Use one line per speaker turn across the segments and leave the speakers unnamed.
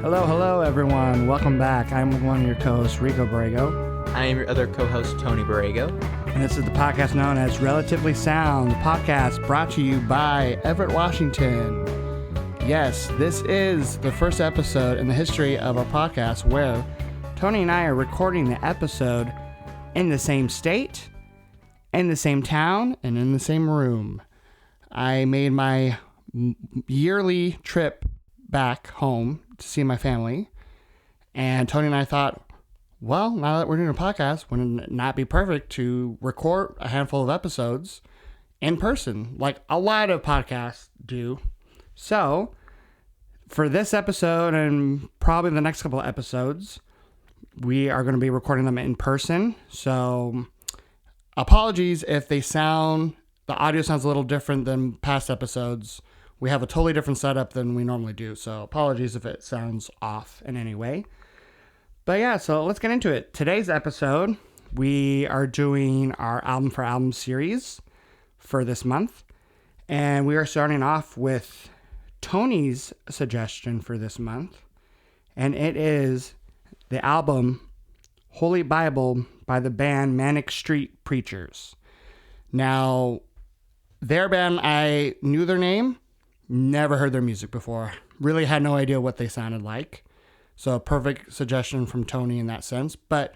Hello, everyone. Welcome back. I'm one of your co-hosts, Rico Borrego.
I am your other co-host, Tony Borrego.
And this is the podcast known as Relatively Sound, the podcast brought to you by Everett, Washington. Yes, this is the first episode in the history of our podcast where Tony and I are recording the episode in the same state, in the same town, and in the same room. I made my yearly trip back home to see my family, and Tony and I thought, well, now that we're doing a podcast, wouldn't it not be perfect to record a handful of episodes in person, like a lot of podcasts do? So, for this episode and probably the next couple of episodes, we are going to be recording them in person. So, apologies if the audio sounds a little different than past episodes. We have a totally different setup than we normally do, so apologies if it sounds off in any way. But yeah, so let's get into it. Today's episode, we are doing our album for album series for this month, and we are starting off with Tony's suggestion for this month, and it is the album Holy Bible by the band Manic Street Preachers. Now, their band, I knew their name, never heard their music before. Really had no idea what they sounded like. So a perfect suggestion from Tony in that sense. But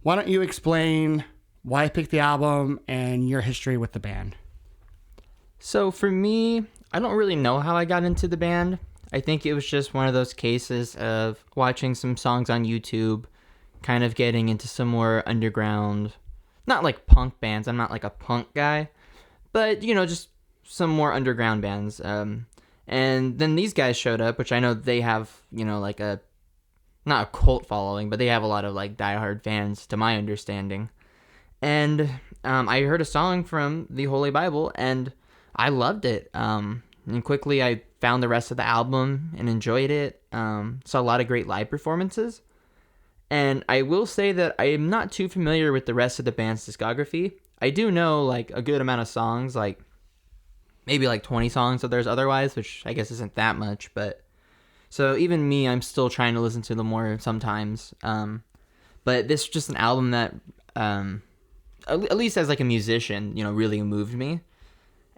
why don't you explain why I picked the album and your history with the band?
So for me, I don't really know how I got into the band. I think it was just one of those cases of watching some songs on YouTube, kind of getting into some more underground, not like punk bands. I'm not like a punk guy, but just some more underground bands. And then these guys showed up, which I know they have, like not a cult following, but they have a lot of like diehard fans to my understanding. And I heard a song from the Holy Bible and I loved it. And quickly I found the rest of the album and enjoyed it. Saw a lot of great live performances. And I will say that I am not too familiar with the rest of the band's discography. I do know like a good amount of songs, like maybe like 20 songs of theirs otherwise, which I guess isn't that much, but so even me, I'm still trying to listen to them more sometimes. But this is just an album that, at least as like a musician, really moved me.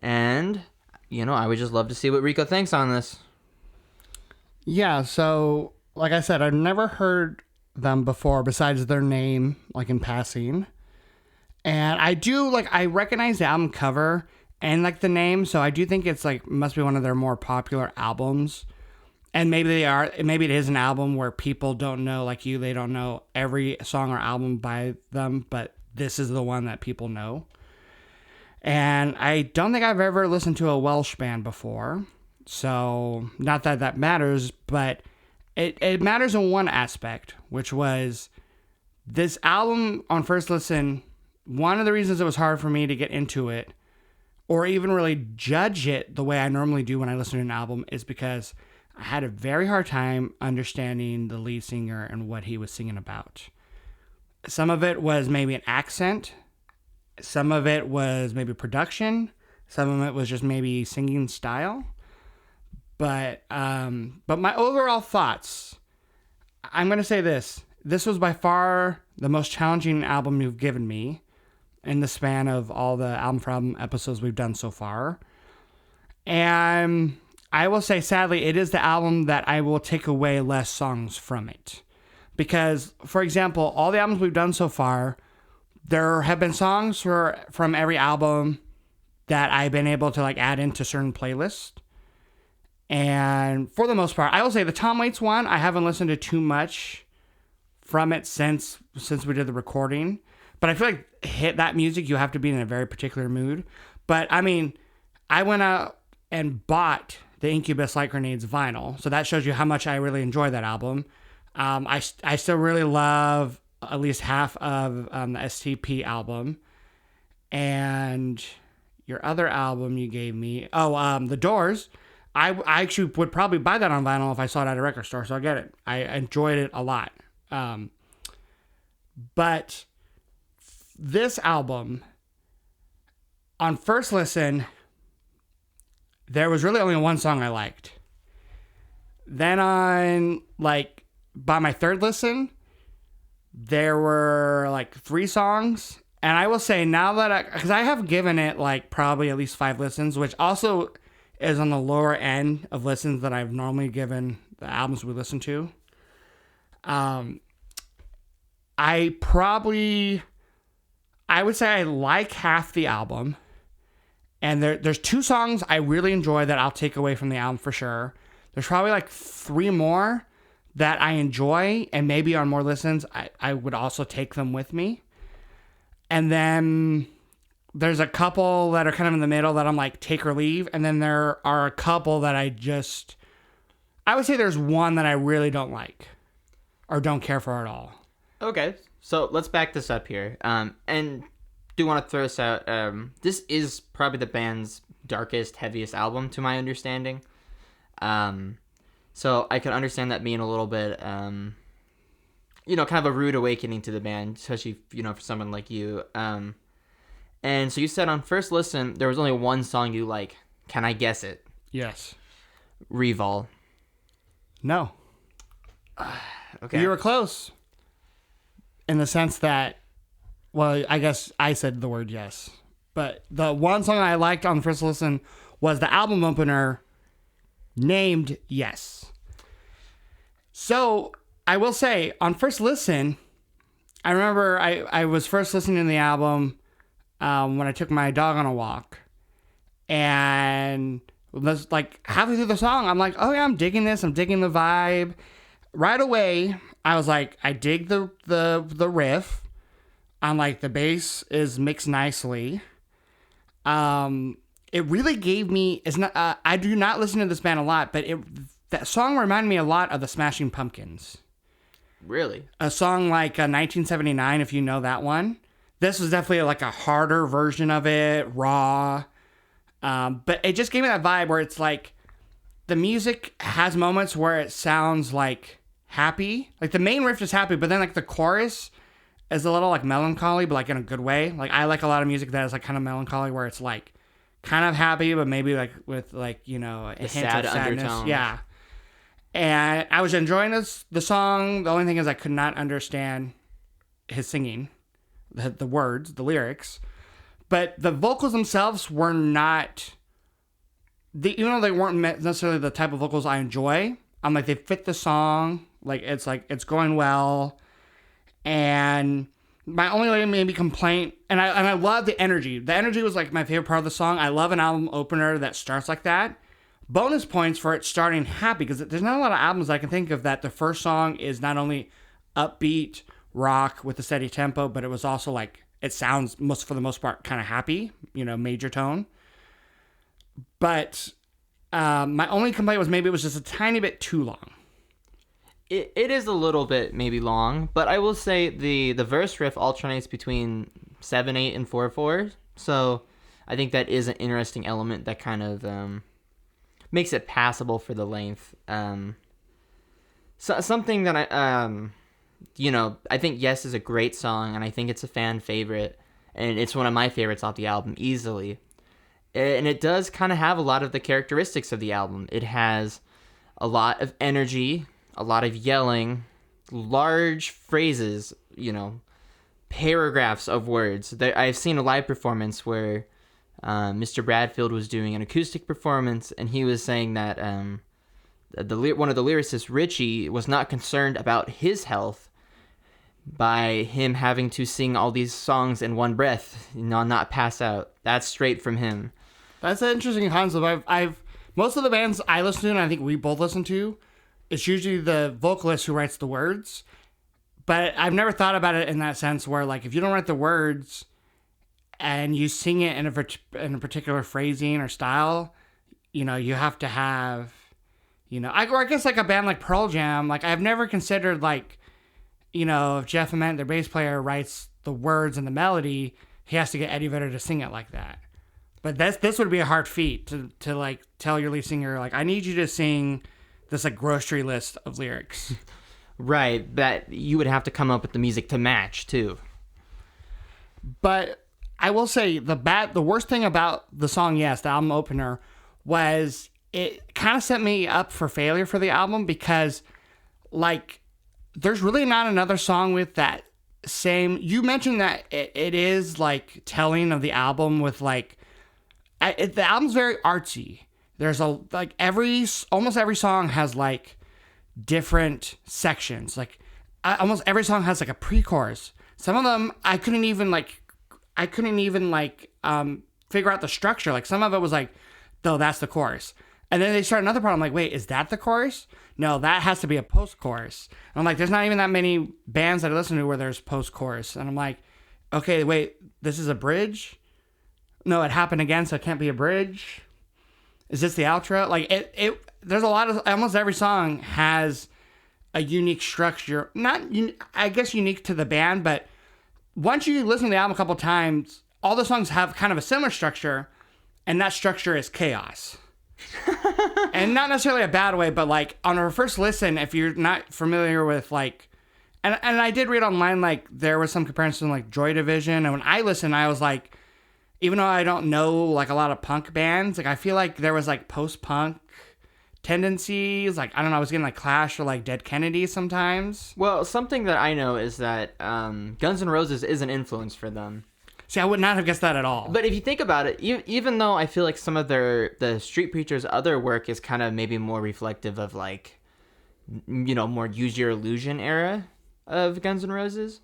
And, I would just love to see what Rico thinks on this.
Yeah, so like I said, I've never heard them before besides their name, like in passing. And I recognize the album cover and like the name, so I do think it's like must be one of their more popular albums. And maybe it is an album where people don't know, like you, they don't know every song or album by them, but this is the one that people know. And I don't think I've ever listened to a Welsh band before, so not that that matters, but it matters in one aspect, which was this album on first listen. One of the reasons it was hard for me to get into it or even really judge it the way I normally do when I listen to an album is because I had a very hard time understanding the lead singer and what he was singing about. Some of it was maybe an accent. Some of it was maybe production. Some of it was just maybe singing style. But my overall thoughts, I'm going to say this. This was by far the most challenging album you've given me in the span of all the album for album episodes we've done so far. And I will say, sadly, it is the album that I will take away less songs from it. Because, for example, all the albums we've done so far, there have been songs from every album that I've been able to like add into certain playlists. And for the most part, I will say the Tom Waits one, I haven't listened to too much from it since we did the recording. But I feel like hit that music, you have to be in a very particular mood. But I mean, I went out and bought the Incubus Light Grenades vinyl. So that shows you how much I really enjoy that album. I still really love at least half of the STP album. And your other album you gave me, The Doors. I actually would probably buy that on vinyl if I saw it at a record store. So I get it. I enjoyed it a lot. But this album, on first listen, there was really only one song I liked. Then on, like, by my third listen, there were, like, 3 songs. And I will say now that because I have given it, like, probably at least 5 listens, which also is on the lower end of listens that I've normally given the albums we listen to. I would say I like half the album. And there's 2 songs I really enjoy that I'll take away from the album for sure. There's probably like 3 more that I enjoy, and maybe on more listens, I would also take them with me. And then there's a couple that are kind of in the middle that I'm like, take or leave. And then there are a couple that I would say there's one that I really don't like or don't care for at all.
Okay, so let's back this up here. And do want to throw this out. This is probably the band's darkest, heaviest album, to my understanding. So I can understand that being a little bit, kind of a rude awakening to the band, especially, for someone like you. And so you said on first listen, there was only one song you like. Can I guess it?
Yes.
Revol.
No.
Okay.
You were close. In the sense that, well, I guess I said the word yes. But the one song I liked on first listen was the album opener named Yes. So I will say, on first listen, I remember I was first listening to the album when I took my dog on a walk. And like halfway through the song, I'm like, oh yeah, I'm digging this. I'm digging the vibe. Right away, I was like, I dig the riff. I'm like, the bass is mixed nicely. It really gave me, it's not, I do not listen to this band a lot, but that song reminded me a lot of the Smashing Pumpkins.
Really?
A song like 1979, if you know that one. This was definitely like a harder version of it, raw. But it just gave me that vibe where it's like, the music has moments where it sounds like happy. Like the main riff is happy, but then like the chorus is a little like melancholy, but like in a good way. Like I like a lot of music that is like kind of melancholy, where it's like kind of happy, but maybe like with like, a hint
sad
of sadness.
undertones.
Yeah. And I was enjoying the song. The only thing is I could not understand his singing, the words, the lyrics. But the vocals themselves were not, even though they weren't necessarily the type of vocals I enjoy, I'm like, they fit the song. Like it's going well. And my only maybe complaint, and I love the energy. The energy was like my favorite part of the song. I love an album opener that starts like that. Bonus points for it starting happy, because there's not a lot of albums I can think of that the first song is not only upbeat rock with a steady tempo, but it was also like, it sounds for the most part kind of happy, major tone. But my only complaint was maybe it was just a tiny bit too long.
It is a little bit maybe long, but I will say the verse riff alternates between 7/8 and 4/4. So I think that is an interesting element that kind of makes it passable for the length. So something that I think Yes is a great song, and I think it's a fan favorite, and it's one of my favorites off the album easily. And it does kind of have a lot of the characteristics of the album. It has a lot of energy, a lot of yelling, large phrases, paragraphs of words. I've seen a live performance where Mr. Bradfield was doing an acoustic performance, and he was saying that one of the lyricists, Richie, was not concerned about his health by him having to sing all these songs in one breath, not pass out. That's straight from him.
That's an interesting concept. I've most of the bands I listen to, and I think we both listen to, it's usually the vocalist who writes the words. But I've never thought about it in that sense where, like, if you don't write the words and you sing it in a particular phrasing or style, you have to have, I guess like a band like Pearl Jam, like I've never considered like, if Jeff Ament, their bass player, writes the words and the melody, he has to get Eddie Vedder to sing it like that. But this would be a hard feat to like tell your lead singer, like, I need you to sing this like grocery list of lyrics.
Right, that you would have to come up with the music to match too.
But I will say the worst thing about the song Yes, the album opener, was it kind of set me up for failure for the album because, like, there's really not another song with that same. You mentioned that it is like telling of the album with like, the album's very artsy. There's like almost every song has like different sections. Like almost every song has like a pre-chorus. Some of them I couldn't even figure out the structure. Like some of it was like, no, that's the chorus. And then they start another part. I'm like, wait, is that the chorus? No, that has to be a post-chorus. And I'm like, there's not even that many bands that I listen to where there's post-chorus. And I'm like, okay, wait, this is a bridge? No, it happened again, so it can't be a bridge. Is this the outro? Like there's a lot of, almost every song has a unique structure. I guess unique to the band, but once you listen to the album a couple times, all the songs have kind of a similar structure, and that structure is chaos. And not necessarily a bad way, but like on our first listen, if you're not familiar with like, and I did read online, like there was some comparison like Joy Division, and when I listened, I was like, even though I don't know like a lot of punk bands, like I feel like there was like post-punk tendencies. Like, I don't know, I was getting like Clash or like Dead Kennedys sometimes.
Well, something that I know is that Guns N' Roses is an influence for them.
See, I would not have guessed that at all.
But if you think about it, even though I feel like some of the Street Preachers' other work is kind of maybe more reflective of like, you know, more Use Your Illusion era of Guns N' Roses,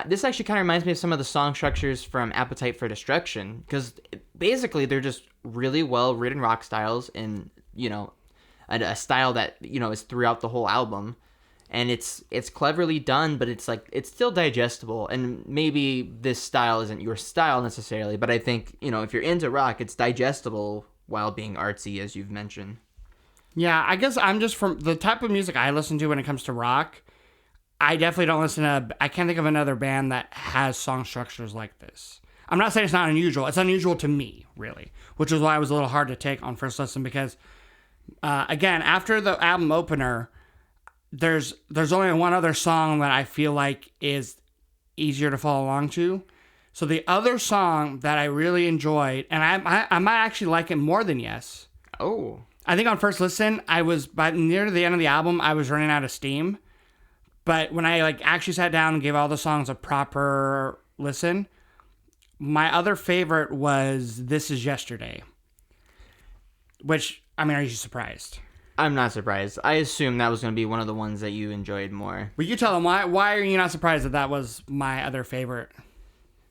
this actually kind of reminds me of some of the song structures from Appetite for Destruction, because basically they're just really well written rock styles in, you know, a style that, you know, is throughout the whole album. And it's cleverly done, but it's like, it's still digestible. And maybe this style isn't your style necessarily, but I think, you know, if you're into rock, it's digestible while being artsy, as you've mentioned.
Yeah, I guess I'm just from the type of music I listen to when it comes to rock. I definitely don't listen to, I can't think of another band that has song structures like this. I'm not saying it's not unusual. It's unusual to me, really, which is why it was a little hard to take on first listen because, again, after the album opener, there's only one other song that I feel like is easier to follow along to. So the other song that I really enjoyed, and I might actually like it more than Yes.
Oh.
I think on first listen, I was, by near the end of the album, I was running out of steam. But when I like actually sat down and gave all the songs a proper listen, my other favorite was This Is Yesterday. Which, I mean, are you surprised?
I'm not surprised. I assumed that was going to be one of the ones that you enjoyed more.
But you tell them, why are you not surprised that was my other favorite?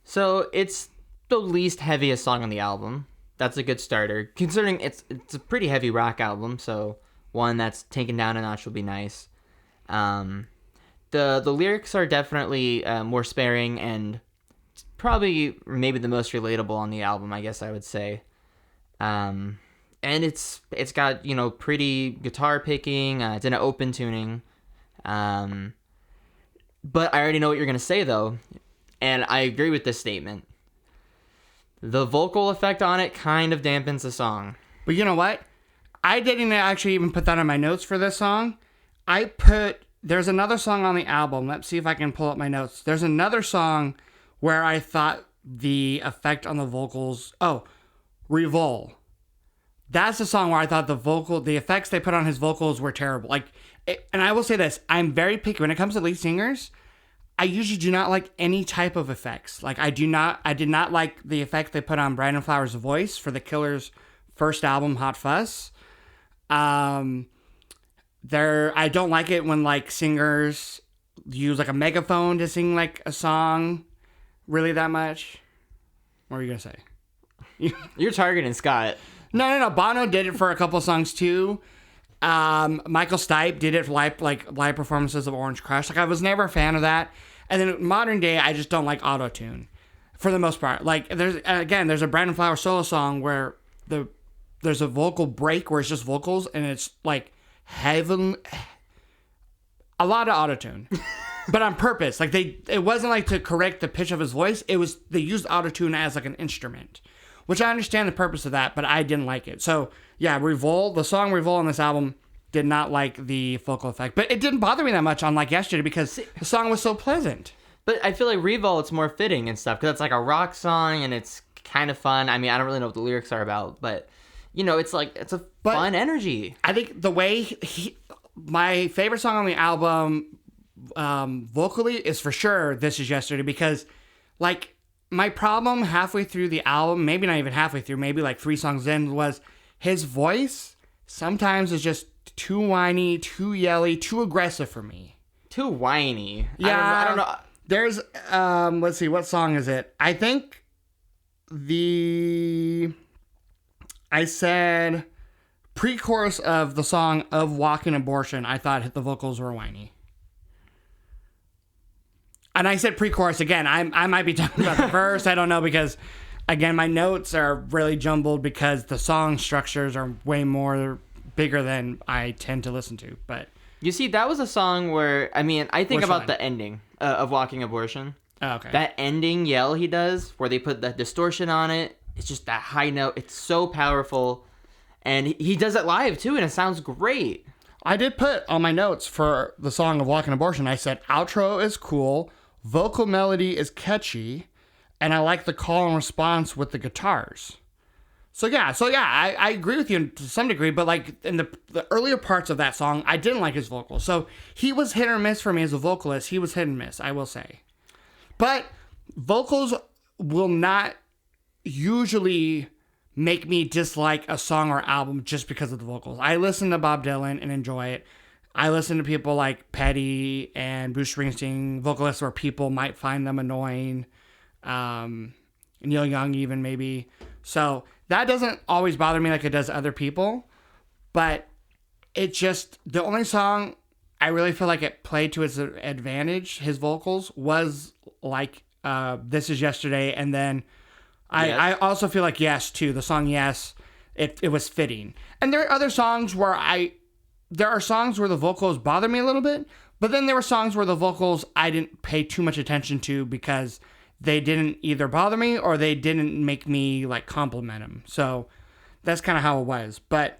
So it's the least heaviest song on the album. That's a good starter, considering it's a pretty heavy rock album. So one that's taken down a notch will be nice. The lyrics are definitely more sparing and probably maybe the most relatable on the album, I guess I would say. And it's got, you know, pretty guitar picking. It's in an open tuning. But I already know what you're going to say, though. And I agree with this statement. The vocal effect on it kind of dampens the song.
But you know what? I didn't actually even put that on my notes for this song. There's another song on the album. Let's see if I can pull up my notes. There's another song where I thought the effect on the vocals... Oh, Revol. That's the song where I thought the effects they put on his vocals were terrible. And I will say this, I'm very picky when it comes to lead singers. I usually do not like any type of effects. Like I did not like the effect they put on Brandon Flowers' voice for the Killers' first album, Hot Fuss. I don't like it when like singers use like a megaphone to sing like a song really that much. What were you gonna say?
You're targeting Scott.
No. Bono did it for a couple songs too. Michael Stipe did it for live performances of Orange Crush. Like I was never a fan of that. And then modern day, I just don't like auto-tune for the most part. Like there's a Brandon Flowers solo song where there's a vocal break where it's just vocals and it's like heaven, a lot of auto-tune, but on purpose. Like it wasn't like to correct the pitch of his voice. They used auto-tune as like an instrument. Which I understand the purpose of that, but I didn't like it. So, yeah, the song Revol on this album did not like the vocal effect. But it didn't bother me that much on like Yesterday because the song was so pleasant.
But I feel like Revol, it's more fitting and stuff because it's like a rock song and it's kind of fun. I mean, I don't really know what the lyrics are about, but it's like, it's a fun energy.
I think the way my favorite song on the album vocally is for sure This Is Yesterday, because like my problem halfway through the album, maybe not even halfway through, maybe like 3 songs in, was his voice sometimes is just too whiny, too yelly, too aggressive for me.
Too whiny.
Yeah.
I don't know.
There's, let's see, what song is it? I think I said pre-chorus of the song of Walking Abortion, I thought the vocals were whiny. And I said pre-chorus again. I might be talking about the verse. I don't know, because, again, my notes are really jumbled because the song structures are way more bigger than I tend to listen to. But
you see, that was a song where, I think
Which
about
one?
the ending of Walking Abortion.
oh, okay.
That ending yell he does, where they put that distortion on it, it's just that high note. It's so powerful. And he does it live, too, and it sounds great.
I did put on my notes for the song of Walking Abortion, I said, outro is cool, vocal melody is catchy, and I like the call and response with the guitars. So yeah, I agree with you to some degree, but like in the earlier parts of that song, I didn't like his vocals. So he was hit or miss for me as a vocalist. He was hit and miss, I will say. But vocals will not usually make me dislike a song or album just because of the vocals. I listen to Bob Dylan and enjoy it. I listen to people like Petty and Bruce Springsteen, vocalists where people might find them annoying. Neil Young even maybe. So that doesn't always bother me like it does other people. But it just, the only song I really feel like it played to its advantage, his vocals, was like This Is Yesterday, and then I also feel like Yes, too. The song Yes, it was fitting. And there are other songs where there are songs where the vocals bother me a little bit, but then there were songs where the vocals I didn't pay too much attention to because they didn't either bother me or they didn't make me like compliment them. So that's kind of how it was. But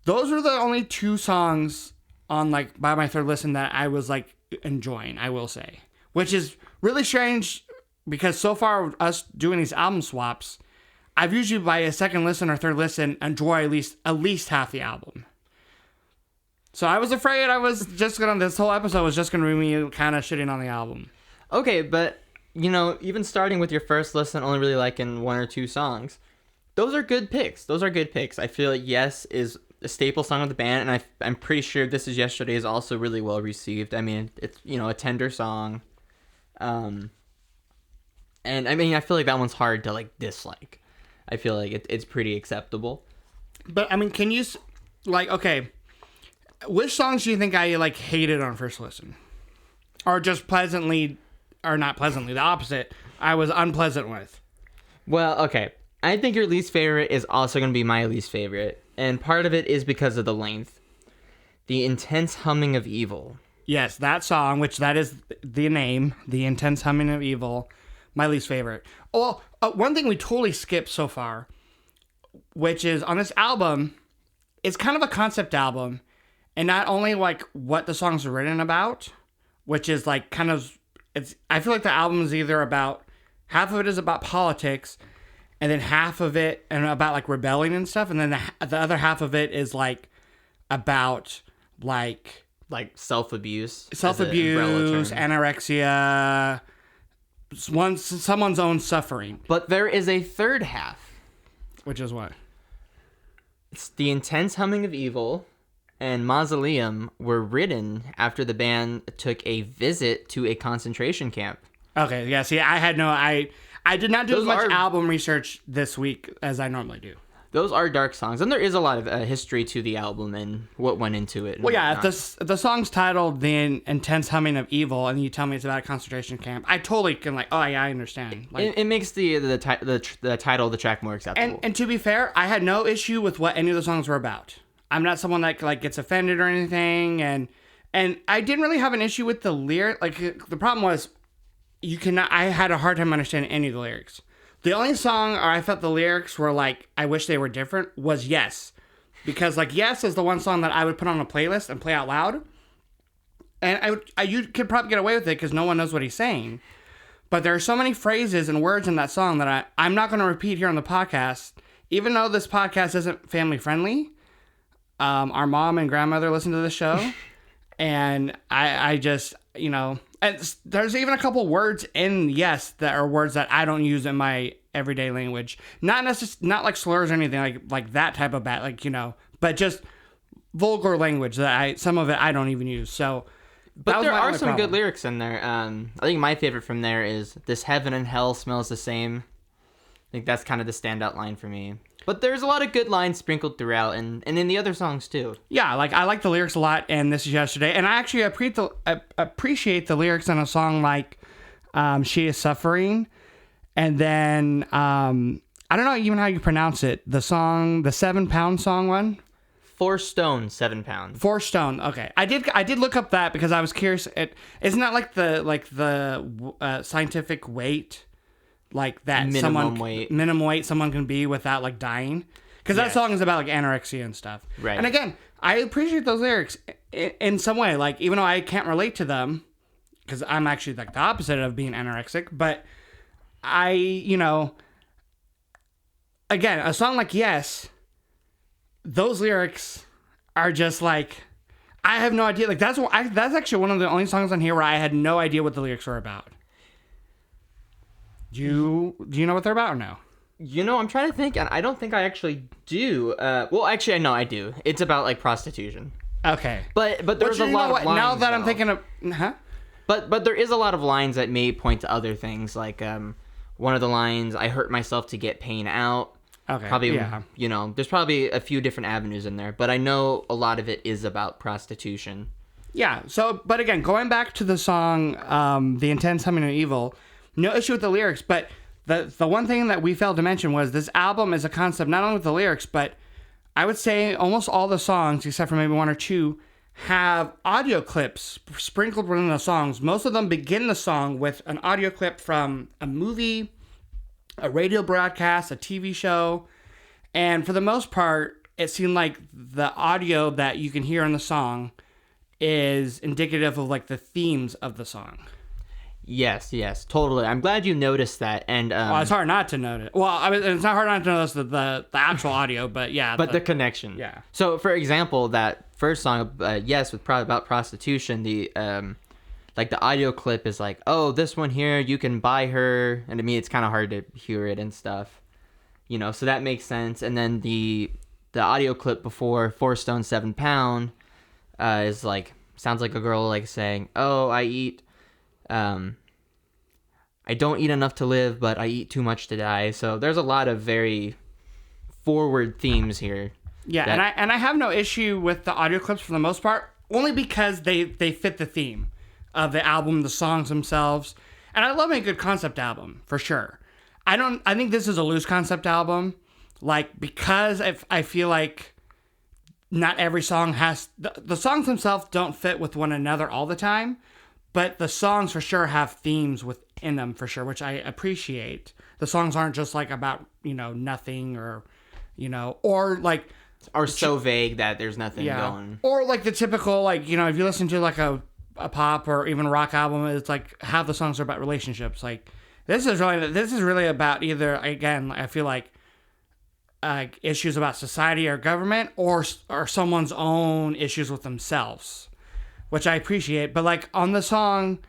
those were the only 2 songs on like by my third listen that I was like enjoying, I will say, which is really strange. Because so far, us doing these album swaps, I've usually by a second listen or third listen enjoy at least half the album. So I was afraid this whole episode was just gonna be me kind of shitting on the album.
Okay, but even starting with your first listen, only really liking 1 or 2 songs, those are good picks. I feel like Yes is a staple song of the band, and I'm pretty sure This Is Yesterday is also really well received. I mean, it's a tender song. And I feel like that one's hard to like dislike. I feel like it's pretty acceptable.
But I mean, can you okay? Which songs do you think I like hated on first listen, or just pleasantly, or not pleasantly, the opposite? I was unpleasant with.
Well, okay. I think your least favorite is also going to be my least favorite, and part of it is because of the length. The Intense Humming of Evil. Yes,
that song, which that is the name, The Intense Humming of Evil. My least favorite. Well, one thing we totally skipped so far, which is on this album, it's kind of a concept album, and not only like what the songs are written about, which is like kind of, I feel like the album is either about, half of it is about politics, and then half of it and about like rebelling and stuff, and then the other half of it is like about like
self-abuse,
anorexia, someone's own suffering.
But there is a third half.
Which is what?
It's The Intense Humming of Evil and Mausoleum were written after the band took a visit to a concentration camp.
Okay, yeah, see, I did not do as much album research this week as I normally do.
Those are dark songs, and there is a lot of history to the album and what went into it.
Well, yeah, if the song's titled The Intense Humming of Evil, and you tell me it's about a concentration camp, I totally can oh yeah, I understand. Like,
it makes the title of the track more acceptable.
And to be fair, I had no issue with what any of the songs were about. I'm not someone that like gets offended or anything, and I didn't really have an issue with the lyric. Like the problem was, I had a hard time understanding any of the lyrics. The only song, or I felt the lyrics were like, I wish they were different, was Yes. Because like Yes is the one song that I would put on a playlist and play out loud. And you could probably get away with it because no one knows what he's saying. But there are so many phrases and words in that song that I'm not going to repeat here on the podcast even though this podcast isn't family friendly, our mom and grandmother listen to the show, and I just, you know, and there's even a couple words in Yes that are words that I don't use in my everyday language. Not not like slurs or anything like that type of bad, like, you know, but just vulgar language that some of it I don't even use. So,
but there are some good lyrics in there. I think my favorite from there is "This heaven and hell smells the same." I think that's kind of the standout line for me. But there's a lot of good lines sprinkled throughout, and in the other songs too. Yeah,
like I like the lyrics a lot in This Is Yesterday, and I actually appreciate the lyrics in a song like "She Is Suffering," and then I don't know even how you pronounce it. The song, the 7 Pound song one.
4 stone, 7 pounds.
4 stone. Okay, I did look up that because I was curious. Isn't that like the scientific weight, like that minimum weight someone can be without like dying? Because that song is about like anorexia and stuff.
Right.
And again, I appreciate those lyrics in some way. Like even though I can't relate to them, because I'm actually like the opposite of being anorexic, but you know, again, a song like Yes. Those lyrics are just like, I have no idea. Like that's actually one of the only songs on here where I had no idea what the lyrics were about. Do you know what they're about or no?
You know, I'm trying to think, and I don't think I actually do. Well, actually, I know I do. It's about like prostitution.
Okay,
but there's a lot of lines.
Now that I'm thinking of,
But there is a lot of lines that may point to other things. Like one of the lines, "I hurt myself to get pain out."
Okay.
Probably,
yeah.
You know, there's probably a few different avenues in there, but I know a lot of it is about prostitution.
Yeah. So, but again, going back to the song, "The Intense Humming of Evil," no issue with the lyrics, but the one thing that we failed to mention was this album is a concept not only with the lyrics, but I would say almost all the songs, except for maybe 1 or 2, have audio clips sprinkled within the songs. Most of them begin the song with an audio clip from a movie, a radio broadcast, a TV show, and for the most part, it seemed like the audio that you can hear in the song is indicative of like the themes of the song.
Yes, totally. I'm glad you noticed that, and
well, it's hard not to notice. Well, I mean, it's not hard not to notice the actual audio, but yeah,
but the connection.
Yeah.
So, for example, that first song, Yes, with about prostitution, the like the audio clip is like, "Oh, this one here, you can buy her," and to me, it's kind of hard to hear it and stuff, you know. So that makes sense. And then the audio clip before 4 stone 7 pound is like, sounds like a girl like saying, "Oh, I don't eat enough to live, but I eat too much to die." So there's a lot of very forward themes here.
Yeah, and I have no issue with the audio clips for the most part, only because they fit the theme of the album, the songs themselves. And I love a good concept album, for sure. I think this is a loose concept album, like, because I feel like not every song has, the songs themselves don't fit with one another all the time, but the songs for sure have themes within them, for sure, which I appreciate. The songs aren't just like about, you know, nothing, or, you know, or like,
or so vague that there's nothing going.
Or like the typical, like, you know, if you listen to like a pop or even a rock album, it's like half the songs are about relationships. Like this is really about either, again, I feel like issues about society or government, or someone's own issues with themselves, which I appreciate. But like on the song,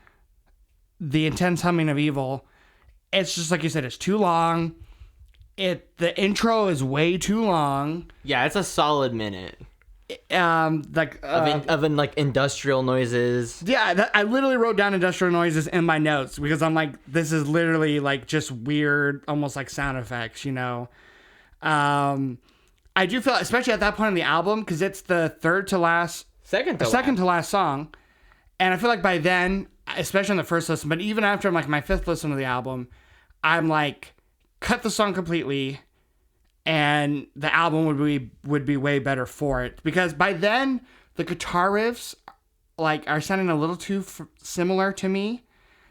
"The Intense Humming of Evil," it's just like you said, it's too long. The intro is way too long.
Yeah, it's a solid minute.
Like
of industrial noises.
Yeah, I literally wrote down industrial noises in my notes because I'm like, this is literally like just weird, almost like sound effects, you know. I do feel, especially at that point in the album, because it's the second to last song, and I feel like by then, especially on the first listen, but even after like my 5th listen to the album, I'm like, cut the song completely, and the album would be way better for it, because by then the guitar riffs like are sounding a little too similar to me,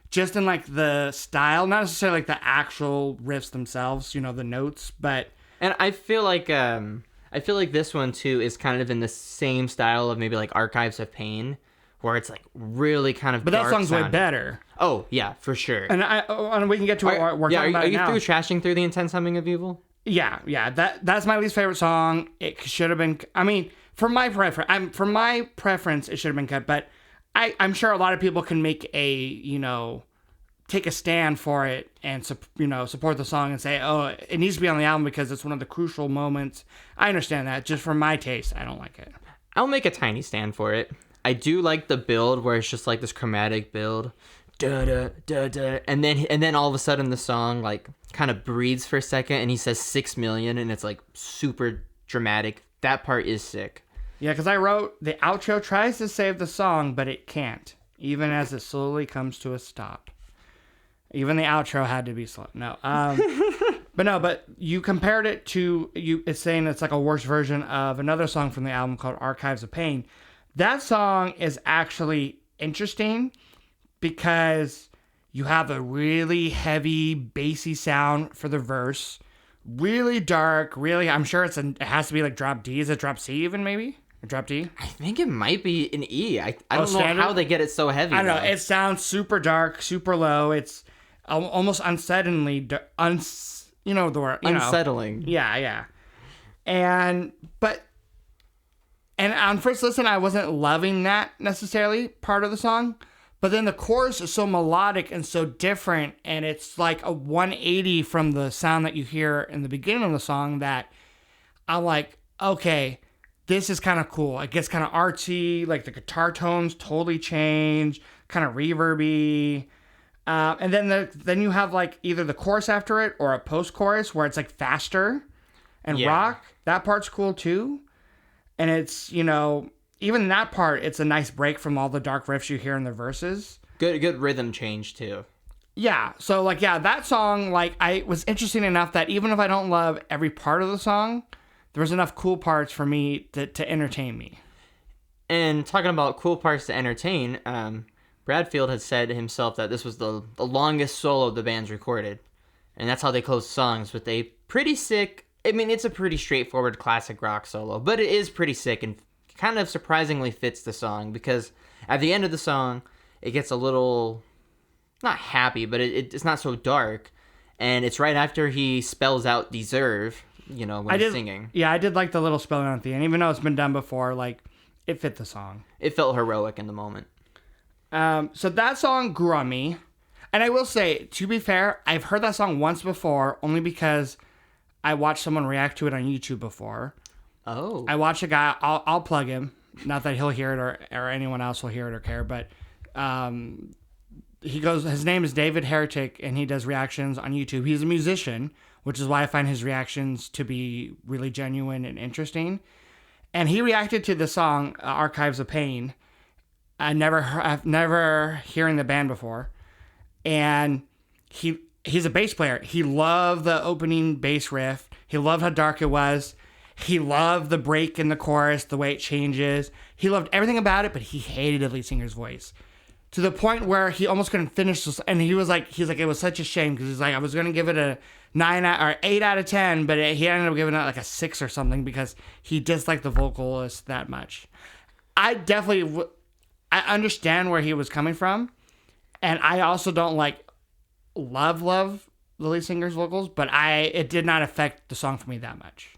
just in like the style, not necessarily like the actual riffs themselves, you know, the notes, but.
And I feel like this one too is kind of in the same style of maybe like Archives of Pain, where it's like really kind of.
But that song's way better.
Oh yeah, for sure.
And we can get to what we're talking about now.
Are you through trashing through The Intense Humming of Evil?
Yeah. That's my least favorite song. It should have been. I mean, for my preference, it should have been cut. But I'm sure a lot of people can make take a stand for it and support the song and say, oh, it needs to be on the album because it's one of the crucial moments. I understand that. Just for my taste, I don't like it.
I'll make a tiny stand for it. I do like the build where it's just like this chromatic build. Da da da da, and then all of a sudden the song like kind of breathes for a second and he says 6 million and it's like super dramatic. That part is sick.
Yeah, because I wrote the outro tries to save the song, but it can't, even as it slowly comes to a stop. Even the outro had to be slow. No, but you compared it to it's saying it's like a worse version of another song from the album called Archives of Pain. That song is actually interesting because you have a really heavy, bassy sound for the verse. Really dark, really, I'm sure it has to be like drop D. Is it drop C even maybe? Or drop D?
I think it might be an E. I don't know how they get it so heavy.
I don't know. It sounds super dark, super low. It's almost unsettlingly, you know the word.
Unsettling.
Yeah. And on first listen, I wasn't loving that necessarily part of the song. But then the chorus is so melodic and so different, and it's like a 180 from the sound that you hear in the beginning of the song that I'm like, okay, this is kind of cool. It gets kind of artsy, like the guitar tones totally change, kind of reverby. And then you have like either the chorus after it or a post-chorus where it's like faster and rock. That part's cool too. And it's, even that part, it's a nice break from all the dark riffs you hear in the verses.
Good rhythm change too.
Yeah. So that song, I was interesting enough that even if I don't love every part of the song, there was enough cool parts for me to entertain me.
And talking about cool parts to entertain, Bradfield had said himself that this was the longest solo the band's recorded. And that's how they close songs with a pretty sick, it's a pretty straightforward classic rock solo, but it is pretty sick and kind of surprisingly fits the song because at the end of the song, it gets a little, not happy, but it's not so dark. And it's right after he spells out deserve, when he's singing.
Yeah, I did like the little spelling at the end, even though it's been done before, it fit the song.
It felt heroic in the moment.
So that song grew on me. And I will say, to be fair, I've heard that song once before, only because I watched someone react to it on YouTube before.
Oh.
I watch a guy, I'll plug him. Not that he'll hear it or anyone else will hear it or care, but his name is David Heretic, and he does reactions on YouTube. He's a musician, which is why I find his reactions to be really genuine and interesting. And he reacted to the song Archives of Pain. I've never hearing the band before. And he's a bass player. He loved the opening bass riff. He loved how dark it was. He loved the break in the chorus, the way it changes. He loved everything about it, but he hated the lead singer's voice. To the point where he almost couldn't finish this. And he was like, it was such a shame because he's like, I was going to give it a 8 out of 10, but he ended up giving it like a 6 or something because he disliked the vocalist that much. I definitely, I understand where he was coming from. And I also don't love the lead singer's vocals, but it did not affect the song for me that much.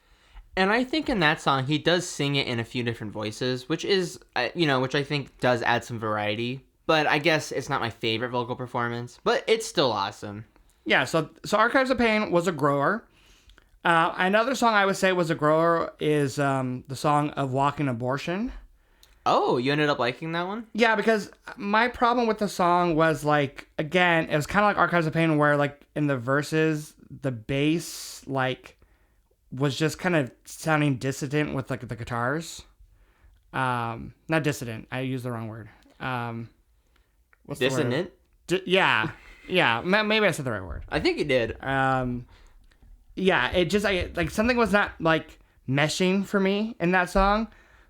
And I think in that song, he does sing it in a few different voices, which is, which I think does add some variety. But I guess it's not my favorite vocal performance, but it's still awesome.
Yeah, so Archives of Pain was a grower. Another song I would say was a grower is the song of Walking Abortion.
Oh, you ended up liking that one?
Yeah, because my problem with the song was, again, it was kind of like Archives of Pain where, in the verses, the bass, was just kind of sounding dissident with, the guitars. Not dissident. I used the wrong word. What's
dissonant?
The word? Yeah. Maybe I said the right word.
I think you did.
Yeah, it just, something was not, meshing for me in that song.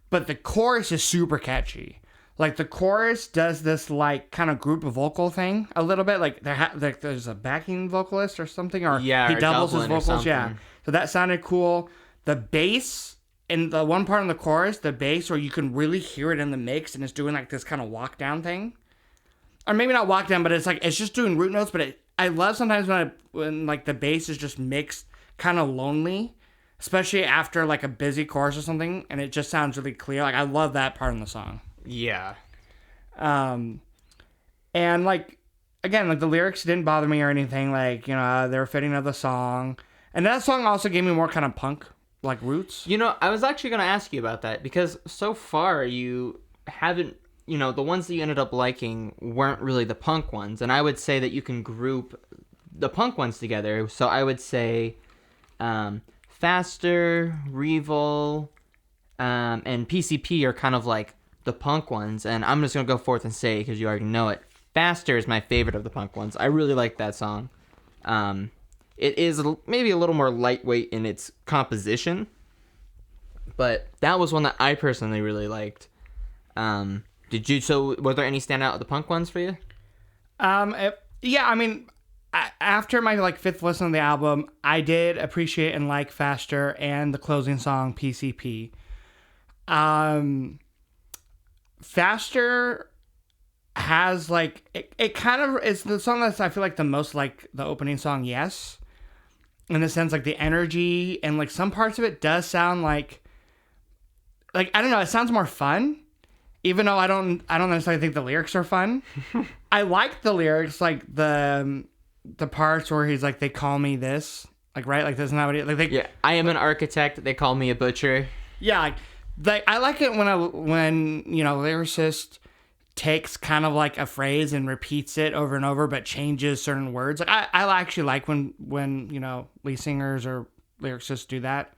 But the chorus is super catchy. The chorus does this, kind of group vocal thing a little bit. There's a backing vocalist or something. Or he doubles his vocals. Yeah. So that sounded cool. The bass, in the one part in the chorus, the bass, where you can really hear it in the mix, and it's doing, this kind of walk down thing. Or maybe not walk down, but it's, it's just doing root notes. But I love sometimes when the bass is just mixed kind of lonely, especially after like a busy chorus or something, and it just sounds really clear. Like I love that part in the song.
Yeah.
And like again, like the lyrics didn't bother me or anything. Like they were fitting of the song, and that song also gave me more kind of punk like roots.
I was actually gonna ask you about that because so far you haven't. The ones that you ended up liking weren't really the punk ones, and I would say that you can group the punk ones together. So I would say Faster, Revol, and PCP are kind of like the punk ones, and I'm just gonna go forth and say, because you already know it, Faster is my favorite of the punk ones. I really like that song. It is maybe a little more lightweight in its composition, but that was one that I personally really liked. So were there any standout of the punk ones for you?
Yeah, I mean, after my like fifth listen to the album, I did appreciate and like Faster and the closing song PCP. Faster has like it kind of it's the song that's I feel like the most like the opening song, Yes, in the sense like the energy and like some parts of it does sound like I don't know, it sounds more fun. Even though I don't necessarily think the lyrics are fun. I like the lyrics, like the parts where he's like, they call me this, like, right? Like, that's not what
yeah, I am an architect. They call me a butcher.
Yeah, like I like it when lyricist takes kind of like a phrase and repeats it over and over, but changes certain words. Like I actually like when lead singers or lyricists do that.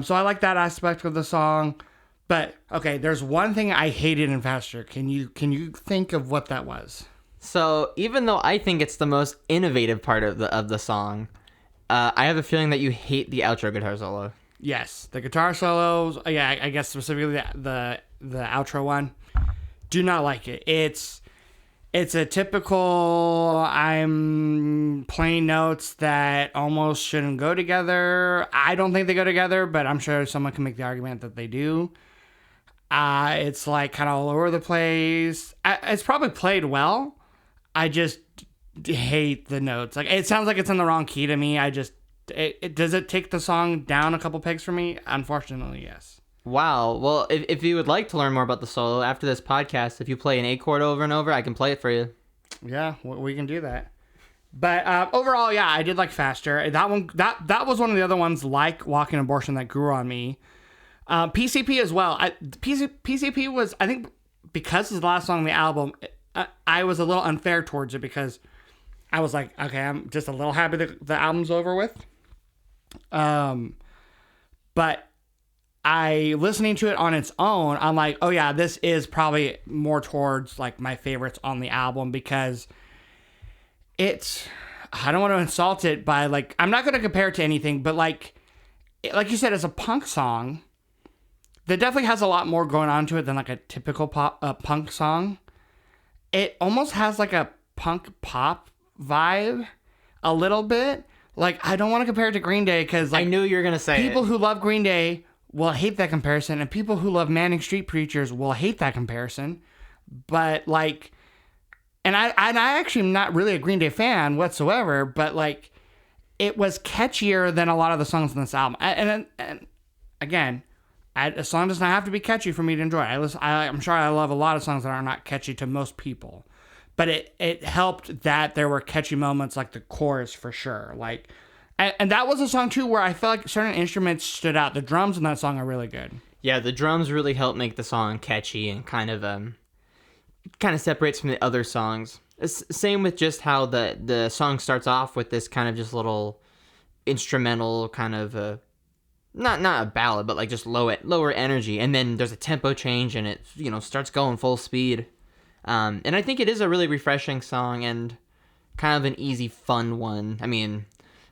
So I like that aspect of the song. But okay, there's one thing I hated in Faster. Can you think of what that was?
So even though I think it's the most innovative part of the song, I have a feeling that you hate the outro guitar solo.
Yes, the guitar solos. Yeah, I guess specifically the outro one. Do not like it. It's a typical I'm playing notes that almost shouldn't go together. I don't think they go together, but I'm sure someone can make the argument that they do. It's like kind of all over the place. It's probably played well. I just hate the notes. Like it sounds like it's in the wrong key to me. Does it take the song down a couple pegs for me? Unfortunately, yes.
Wow. Well, if you would like to learn more about the solo after this podcast, if you play an A chord over and over, I can play it for you.
Yeah, we can do that. But overall, yeah, I did like Faster. That one, that was one of the other ones like Walking Abortion that grew on me. PCP as well. PCP was, I think, because it's the last song on the album, I was a little unfair towards it because I was like, okay, I'm just a little happy that the album's over with. But listening to it on its own, I'm like, oh yeah, this is probably more towards like my favorites on the album because I don't want to insult it by like, I'm not going to compare it to anything, but like you said, it's a punk song that definitely has a lot more going on to it than like a typical punk song. It almost has like a punk pop vibe a little bit. Like, I don't want to compare it to Green Day because like,
I knew you were going to say
people who love Green Day will hate that comparison, and people who love Manic Street Preachers will hate that comparison. But like, and I actually am not really a Green Day fan whatsoever, but like, it was catchier than a lot of the songs on this album. And again, a song does not have to be catchy for me to enjoy. I'm sure I love a lot of songs that are not catchy to most people, but it helped that there were catchy moments like the chorus for sure. Like, and that was a song too where I felt like certain instruments stood out. The drums in that song are really good.
Yeah, the drums really help make the song catchy and kind of separates from the other songs. Same with just how the song starts off with this kind of just little instrumental kind of not a ballad, but like just lower energy, and then there's a tempo change and it starts going full speed. And I think it is a really refreshing song and kind of an easy, fun one. I mean,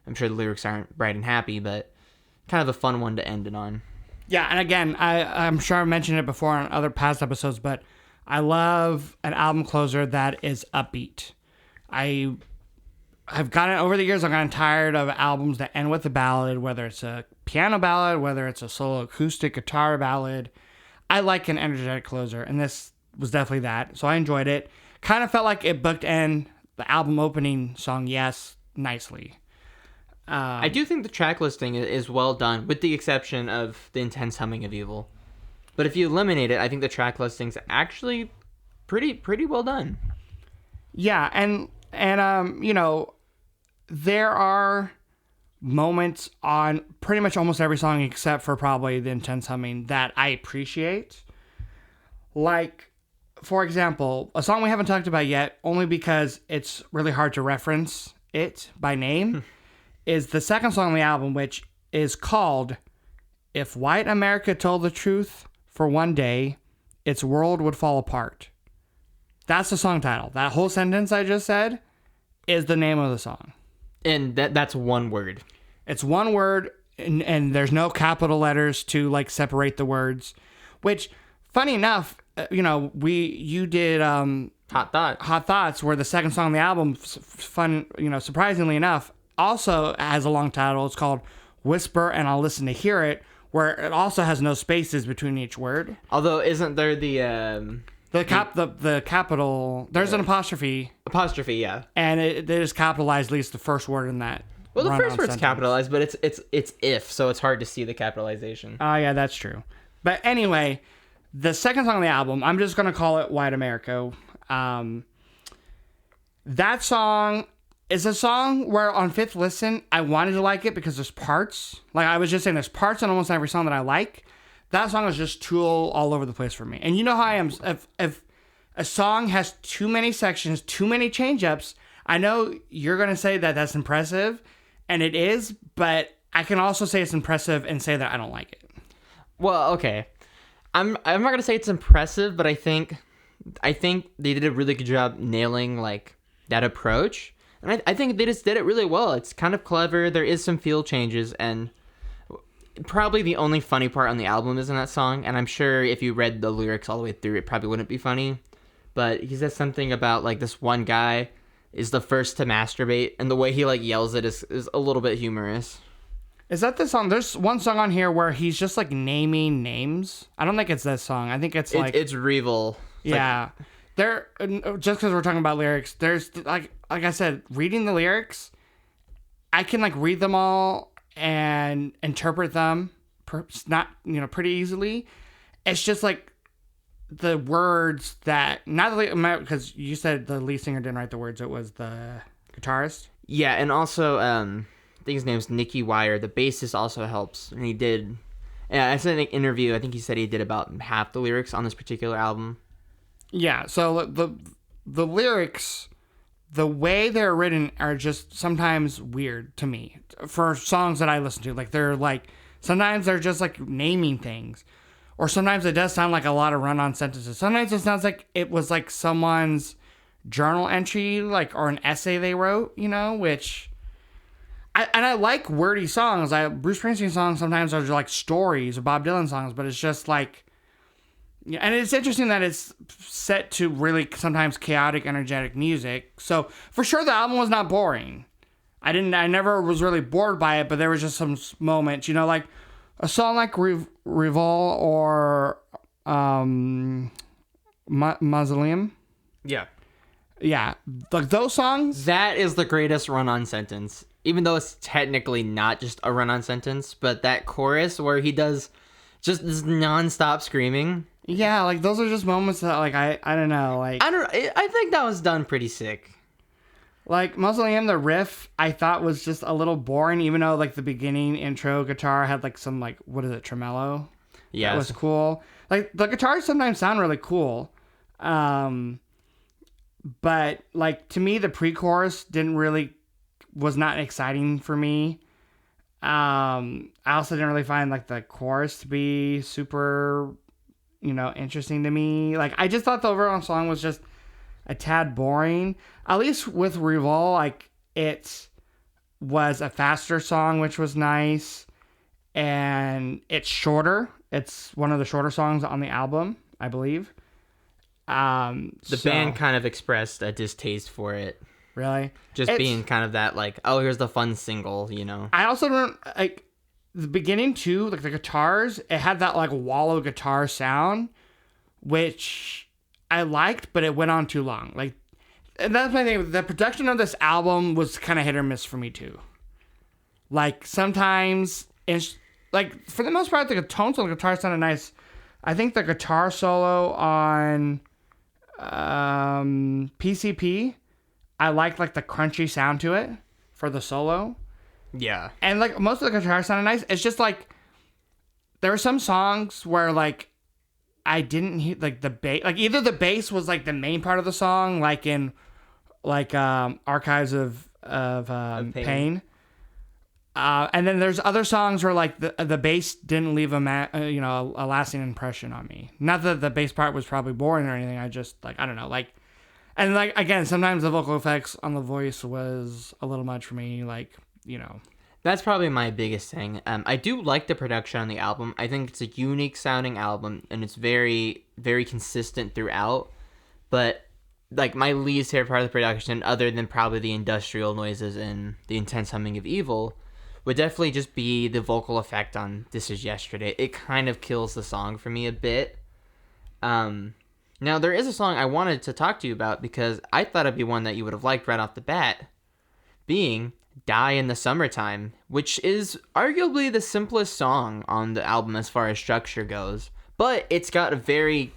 I'm sure the lyrics aren't bright and happy, but kind of a fun one to end it on.
Yeah, and again, I'm sure I mentioned it before on other past episodes, but I love an album closer that is upbeat. I've gotten over the years, I've gotten tired of albums that end with a ballad, whether it's a piano ballad, whether it's a solo acoustic guitar ballad. I like an energetic closer, and this was definitely that. So I enjoyed it. Kind of felt like it booked end the album opening song, Yes, nicely.
I do think the track listing is well done, with the exception of the intense humming of evil. But if you eliminate it, I think the track listing's actually pretty well done.
Yeah, and there are moments on pretty much almost every song except for probably the intense humming that I appreciate. Like, for example, a song we haven't talked about yet, only because it's really hard to reference it by name, is the second song on the album, which is called If White America Told the Truth for One Day, Its World Would Fall Apart. That's the song title. That whole sentence I just said is the name of the song.
And that's one word.
It's one word, and there's no capital letters to like separate the words. Which, funny enough, you did
Hot
Thoughts, where the second song on the album, surprisingly enough, also has a long title. It's called Whisper and I'll Listen to Hear It, where it also has no spaces between each word.
Although, isn't there the
capital? There's an apostrophe.
Apostrophe, yeah.
And it is capitalized, at least the first word in that.
Well, the first word's
sentence.
capitalized, but it's if, so it's hard to see the capitalization.
Oh, yeah, that's true. But anyway, the second song on the album, I'm just going to call it White America. That song is a song where on fifth listen, I wanted to like it because there's parts. Like I was just saying, there's parts on almost every song that I like. That song is just Tool all over the place for me. And you know how I am. If a song has too many sections, too many change-ups, I know you're going to say that that's impressive, and it is, but I can also say it's impressive and say that I don't like it.
Well, okay. I'm not going to say it's impressive, but I think they did a really good job nailing like that approach. And I think they just did it really well. It's kind of clever. There is some feel changes, and probably the only funny part on the album is in that song. And I'm sure if you read the lyrics all the way through, it probably wouldn't be funny. But he says something about like this one guy is the first to masturbate, and the way he like yells it is a little bit humorous.
Is that the song? There's one song on here where he's just like naming names. I don't think it's that song. I think it's like
it's Revel.
Yeah. There, just because we're talking about lyrics, there's like I said, reading the lyrics, I can like read them all and interpret them, pretty easily. It's just like the words that because you said the lead singer didn't write the words; it was the guitarist.
Yeah, and also I think his name's Nicky Wire. The bassist also helps, and he did. Yeah, I said in an interview. I think he said he did about half the lyrics on this particular album.
Yeah, so the lyrics, the way they're written are just sometimes weird to me for songs that I listen to. Like they're like, sometimes they're just like naming things, or sometimes it does sound like a lot of run-on sentences. Sometimes it sounds like it was like someone's journal entry, like, or an essay they wrote, which I like wordy songs. Bruce Springsteen songs sometimes are like stories, or Bob Dylan songs, but it's just like, yeah, and it's interesting that it's set to really sometimes chaotic, energetic music. So for sure, the album was not boring. I never was really bored by it, but there was just some moments, like a song like Revol or Mausoleum.
Yeah.
Yeah, like those songs.
That is the greatest run-on sentence, even though it's technically not just a run-on sentence. But that chorus where he does just this non-stop screaming.
Yeah, like those are just moments that like I don't know, like
I think that was done pretty sick.
Like Mausoleum, the riff I thought was just a little boring, even though like the beginning intro guitar had like some like tremolo. Yeah, it was cool. Like the guitars sometimes sound really cool, but like to me the pre-chorus was not exciting for me. I also didn't really find like the chorus to be super interesting to me. Like, I just thought the overall song was just a tad boring. At least with Revol, like, it was a faster song, which was nice. And it's shorter. It's one of the shorter songs on the album, I believe.
The band kind of expressed a distaste for it.
Really?
Just being kind of that, like, oh, here's the fun single, I also don't, like, the beginning too, like the guitars, it had that like wallow guitar sound, which I liked, but it went on too long. Like, and that's my thing. The production of this album was kind of hit or miss for me too.
Like sometimes it's like for the most part the tones on the guitar sounded nice. I think the guitar solo on PCP, I liked like the crunchy sound to it for the solo.
Yeah.
And like most of the guitar sounded nice. It's just like there were some songs where like I didn't hear like the bass, like either the bass was like the main part of the song, like in like Archives of Pain. And then there's other songs where like the bass didn't leave a lasting impression on me. Not that the bass part was probably boring or anything. I just like I don't know like, and like again sometimes the vocal effects on the voice was a little much for me. Like
That's probably my biggest thing. I do like the production on the album. I think it's a unique sounding album, and it's very, very consistent throughout. But like my least favorite part of the production, other than probably the industrial noises and the intense humming of Evil, would definitely just be the vocal effect on This Is Yesterday. It kind of kills the song for me a bit. Now, there is a song I wanted to talk to you about because I thought it'd be one that you would have liked right off the bat, being Die in the Summertime, which is arguably the simplest song on the album as far as structure goes. But it's got a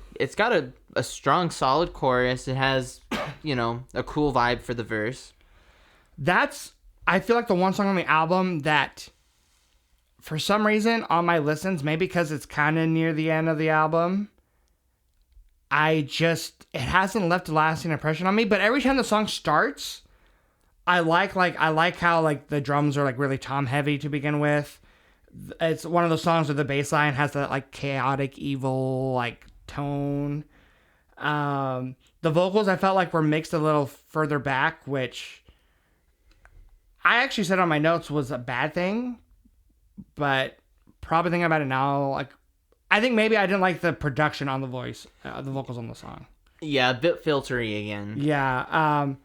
strong, solid chorus. It has, a cool vibe for the verse.
I feel like the one song on the album that, for some reason, on my listens, maybe because it's kind of near the end of the album, it hasn't left a lasting impression on me. But every time the song starts, I like how like the drums are like really tom heavy to begin with. It's one of those songs where the bass line has that like chaotic, evil like tone. The vocals I felt like were mixed a little further back, which I actually said on my notes was a bad thing, but probably thinking about it now, like I think maybe I didn't like the production on the vocals on the song.
Yeah, a bit filtery again.
Yeah,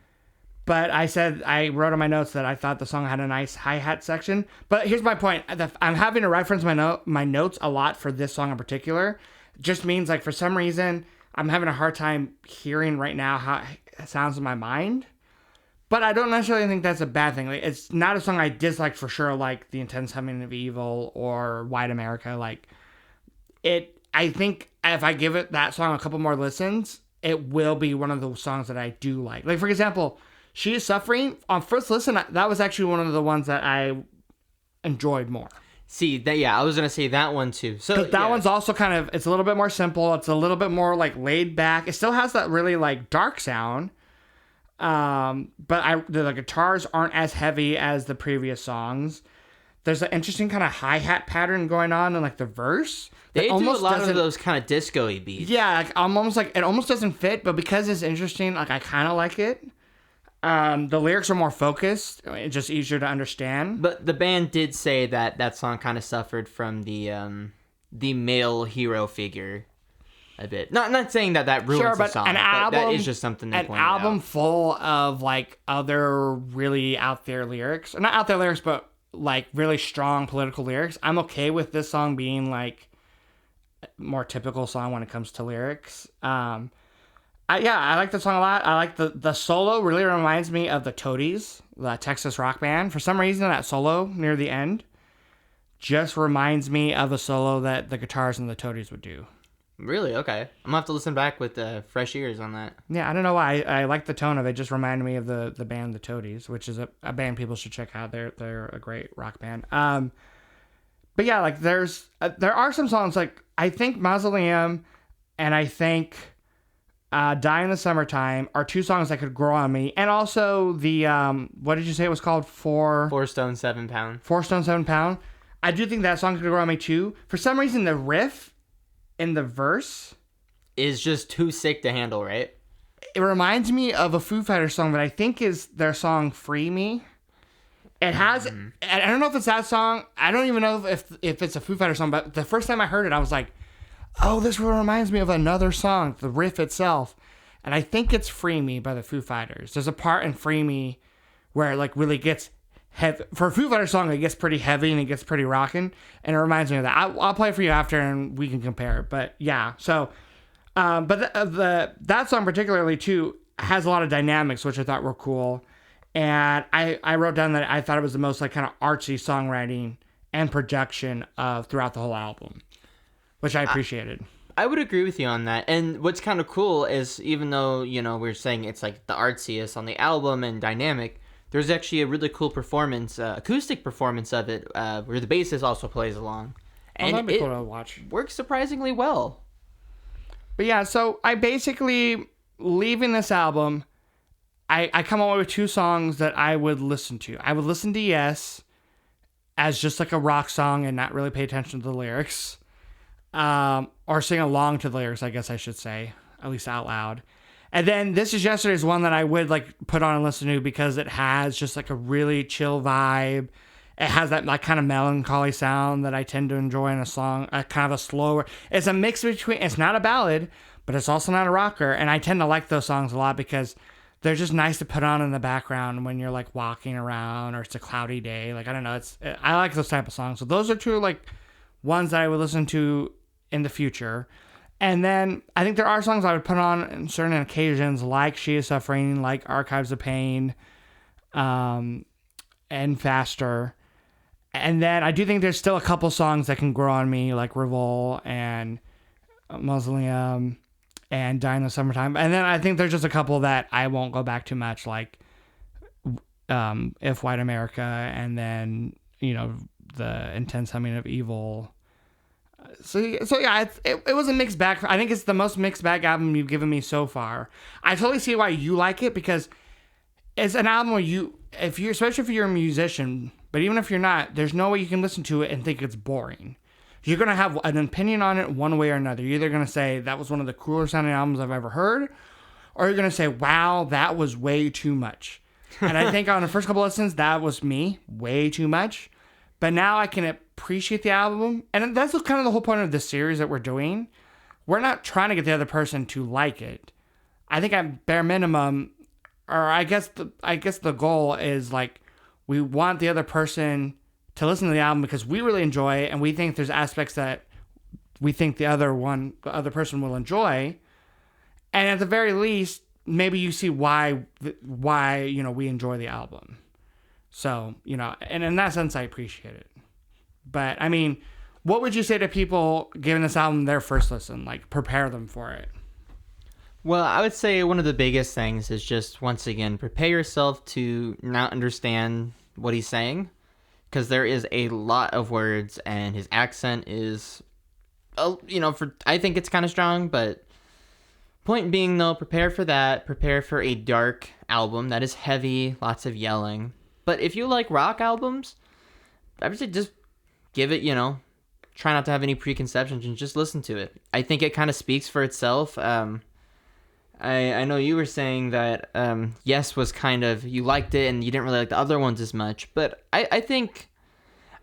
but I wrote on my notes that I thought the song had a nice hi-hat section. But here's my point: I'm having to reference my notes a lot for this song in particular. Just means like for some reason I'm having a hard time hearing right now how it sounds in my mind. But I don't necessarily think that's a bad thing. Like, it's not a song I dislike for sure, like The Intense Humming of Evil or White America. Like, I think if I give it that song a couple more listens, it will be one of those songs that I do like. Like, for example, She Is Suffering, on first listen, that was actually one of the ones that I enjoyed more.
See, I was going to say that one too. So
that one's also kind of, it's a little bit more simple. It's a little bit more, like, laid back. It still has that really, like, dark sound. But the guitars aren't as heavy as the previous songs. There's an interesting kind of hi-hat pattern going on in like the verse.
They do a lot of those kind of disco-y beats.
Yeah, like, it almost doesn't fit, but because it's interesting, like I kind of like it. The lyrics are more focused. It's just easier to understand.
But the band did say that song kind of suffered from the male hero figure a bit. Not saying that ruins the song, but that is just something they pointed out.
An album full of like other really out there lyrics. Not out there lyrics, but like really strong political lyrics. I'm okay with this song being like a more typical song when it comes to lyrics. I like the song a lot. I like the solo really reminds me of the Toadies, the Texas rock band. For some reason, that solo near the end just reminds me of a solo that the guitars and the Toadies would do.
Really? Okay. I'm going to have to listen back with fresh ears on that.
Yeah, I don't know why. I like the tone of it. It just reminded me of the band The Toadies, which is a band people should check out. They're a great rock band. But yeah, like there are some songs, like I think Mausoleum and I think Die in the Summertime are two songs that could grow on me. And also the, what did you say it was called?
4 Stone 7 Pound.
4 Stone 7 Pound. I do think that song could grow on me too. For some reason, the riff in the verse
is just too sick to handle, right?
It reminds me of a Foo Fighters song that I think is their song Free Me. It has, I don't know if it's that song. I don't even know if it's a Foo Fighters song, but the first time I heard it, I was like, oh, this really reminds me of another song, the riff itself. And I think it's Free Me by the Foo Fighters. There's a part in Free Me where it like really gets heavy. For a Foo Fighters song, it gets pretty heavy and it gets pretty rocking. And it reminds me of that. I'll play it for you after and we can compare. But yeah, so, but that song particularly too has a lot of dynamics, which I thought were cool. And I wrote down that I thought it was the most like kind of artsy songwriting and production of throughout the whole album, which I appreciated.
I would agree with you on that. And what's kind of cool is even though, we're saying it's like the artsiest on the album and dynamic, there's actually a really cool performance, acoustic performance of it, where the bassist also plays along. And
that'd be cool to watch.
Works surprisingly well.
But yeah, so I basically, leaving this album, I come away with 2 songs that I would listen to. I would listen to Yes as just like a rock song and not really pay attention to the lyrics. Or sing along to the lyrics, I guess I should say, at least out loud. And then This Is Yesterday's one that I would like put on and listen to because it has just like a really chill vibe. It has that like kind of melancholy sound that I tend to enjoy in a song, kind of a slower. It's a mix between, it's not a ballad, but it's also not a rocker. And I tend to like those songs a lot because they're just nice to put on in the background when you're like walking around or it's a cloudy day. Like, I don't know. I like those type of songs. So those are 2 like ones that I would listen to in the future. And then I think there are songs I would put on in certain occasions, like She Is Suffering, like Archives of Pain, and Faster. And then I do think there's still a couple songs that can grow on me, like Revol and Mausoleum and Die in the Summertime. And then I think there's just a couple that I won't go back too much, like If White America, and then, The Intense Humming of Evil. So yeah, it was a mixed bag. I think it's the most mixed bag album you've given me so far. I totally see why you like it because it's an album where especially if you're a musician, but even if you're not, there's no way you can listen to it and think it's boring. You're going to have an opinion on it one way or another. You're either going to say that was one of the cooler sounding albums I've ever heard, or you're going to say, wow, that was way too much. And I think on the first couple listens, that was me, way too much. But now I can appreciate the album. And that's kind of the whole point of this series that we're doing. We're not trying to get the other person to like it. I think at bare minimum, or I guess the goal is like, we want the other person to listen to the album because we really enjoy it and we think there's aspects that we think the other person will enjoy. And at the very least, maybe you see why we enjoy the album. So, and in that sense, I appreciate it. But, I mean, what would you say to people giving this album their first listen? Like, prepare them for it.
Well, I would say one of the biggest things is just, once again, prepare yourself to not understand what he's saying. Because there is a lot of words, and his accent is, I think it's kind of strong, but point being, though, prepare for that. Prepare for a dark album that is heavy, lots of yelling. But if you like rock albums, I would say just give it, try not to have any preconceptions and just listen to it. I think it kind of speaks for itself. I know you were saying that Yes was kind of, you liked it and you didn't really like the other ones as much, but I think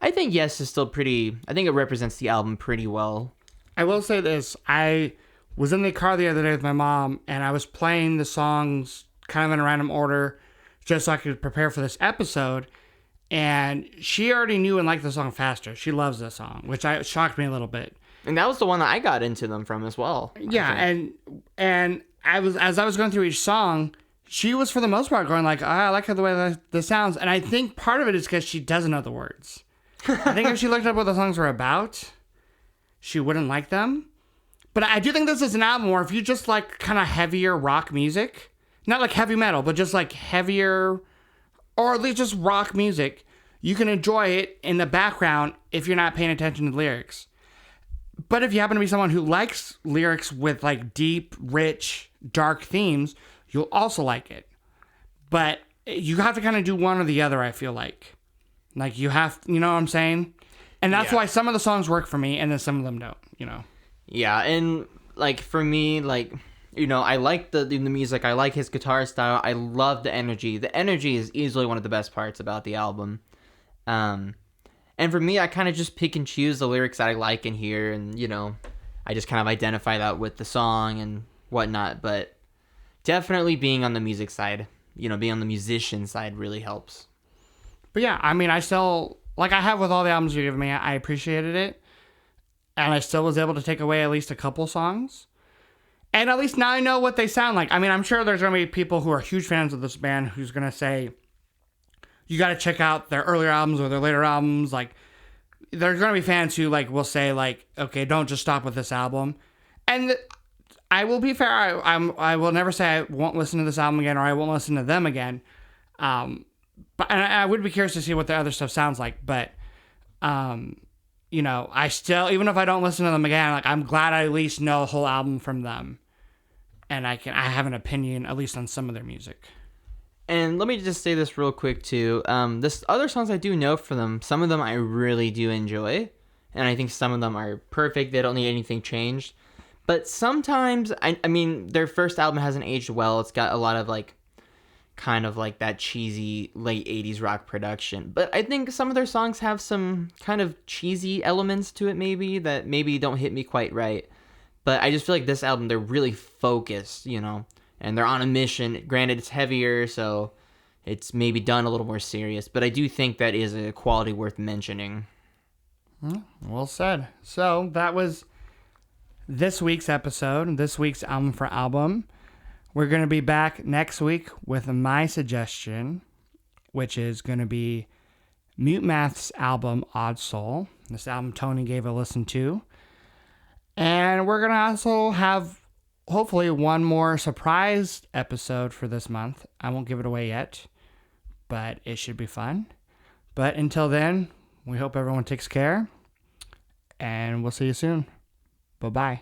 Yes is still pretty, I think it represents the album pretty well.
I will say this, I was in the car the other day with my mom and I was playing the songs kind of in a random order just so I could prepare for this episode, and she already knew and liked the song Faster. She loves this song, which shocked me a little bit. And
that was the one that I got into them from as well.
Yeah, and as I was going through each song, she was for the most part going like, I like the way this sounds. And I think part of it is because she doesn't know the words. I think if she looked up what the songs were about, she wouldn't like them. But I do think this is an album where if you just like kind of heavier rock music, not like heavy metal, but just like heavier, or at least just rock music, you can enjoy it in the background if you're not paying attention to the lyrics. But if you happen to be someone who likes lyrics with like deep, rich, dark themes, you'll also like it. But you have to kind of do one or the other, I feel like. Like you have, you know what I'm saying? And that's why some of the songs work for me and then some of them don't,
Yeah, and like for me, like, I like the music. I like his guitar style. I love the energy. The energy is easily one of the best parts about the album. And for me, I kind of just pick and choose the lyrics that I like in here. And, I just kind of identify that with the song and whatnot. But definitely being on the music side, being on the musician side really helps.
But yeah, I mean, I still, like I have with all the albums you give me, I appreciated it. And I still was able to take away at least a couple songs. And at least now I know what they sound like. I mean, I'm sure there's going to be people who are huge fans of this band who's going to say, you got to check out their earlier albums or their later albums. Like, there's going to be fans who like will say like, okay, don't just stop with this album. And I will be fair. I will never say I won't listen to this album again or I won't listen to them again. But and I would be curious to see what the other stuff sounds like. But, you know, I still, even if I don't listen to them again, like I'm glad I at least know a whole album from them. And I have an opinion, at least on some of their music.
And let me just say this real quick too. This other songs I do know from them, some of them I really do enjoy, and I think some of them are perfect. They don't need anything changed. But sometimes, I mean, their first album hasn't aged well. It's got a lot of like, kind of like that cheesy late 80s rock production. But I think some of their songs have some kind of cheesy elements to it maybe that maybe don't hit me quite right. But I just feel like this album, they're really focused, you know, and they're on a mission. Granted, it's heavier, so it's maybe done a little more serious. But I do think that is a quality worth mentioning.
Well said. So that was this week's episode, this week's album for album. We're going to be back next week with my suggestion, which is going to be Mute Math's album, Odd Soul. This album Tony gave a listen to. And we're going to also have, hopefully, one more surprise episode for this month. I won't give it away yet, but it should be fun. But until then, we hope everyone takes care, and we'll see you soon. Bye-bye.